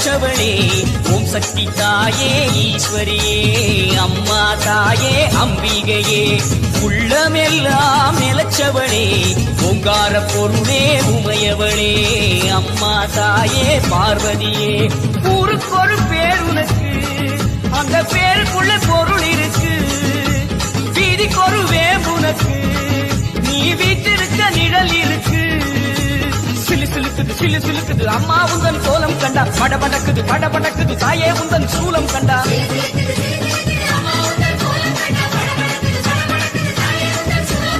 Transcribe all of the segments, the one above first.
படைச்சவளே ஓம் சக்தி தாயே ஈஸ்வரியே அம்மா தாயே அம்பிகையே உள்ளமெல்லாம் நிலச்சவளே ஓங்கார பொருளே உமையவளே அம்மா தாயே பார்வதியே ஊருக்கொரு பேர் உனக்கு அந்த பேருக்குள்ள பொருள் இருக்கு வீதிக்கொரு வேம்புனக்கு நீ வீட்டிருக்க நிழல் இருக்கு சிலு சிலுக்குது சிலு சிலுக்குது அம்மா உந்தன் கோலம் கண்டா படபடக்குது தாயே உந்தன் சூலம் கண்டா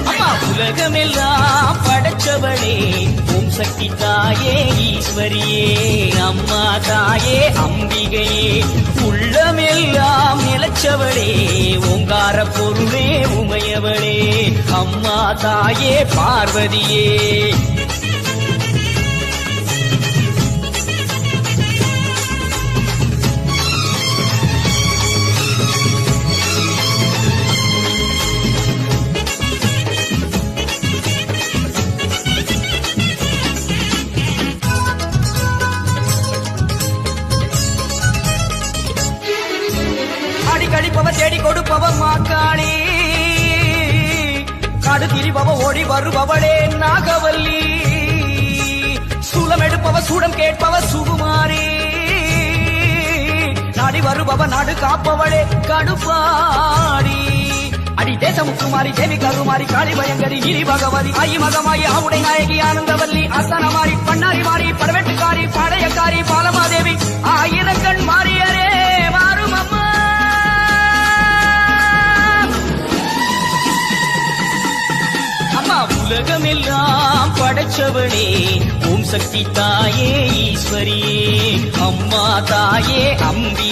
அம்மா உலகமெல்லாம் படைச்சவளே ஓம் சக்தி தாயே ஈஸ்வரியே அம்மா தாயே அம்பிகையே உள்ளமெல்லாம் நிலச்சவளே ஓங்கார பொருளே உமையவளே அம்மா தாயே பார்வதியே கடிப்பவ தேடி கொடுப்பவ மாக்காளி காடு திரிபவ ஓடி வருபவளே நாகவல்லி சூலம் எடுப்பவ சூடம் கேட்பவ சுகுமாரி நாடி வருபவ நாடு காப்பவளே கடுப்பாடி அடி தேசமுக்குமாரி தேவி கருமாரி காளி பயங்கரி இனி பகவதி ஆயி மகமாயி ஆவுடை நாயகி ஆனந்தவல்லி அசனமாரி பண்ணாரி மாறி படவெட்டுக்காரி படையக்காரி பாலமாதேவி ஆயிரங்கண் மாறியரே மாறும் அம்மா உலகமெல்லாம் படைச்சவளே ஓம் சக்தி தாயே ஈஸ்வரியே அம்மா தாயே அம்பிகை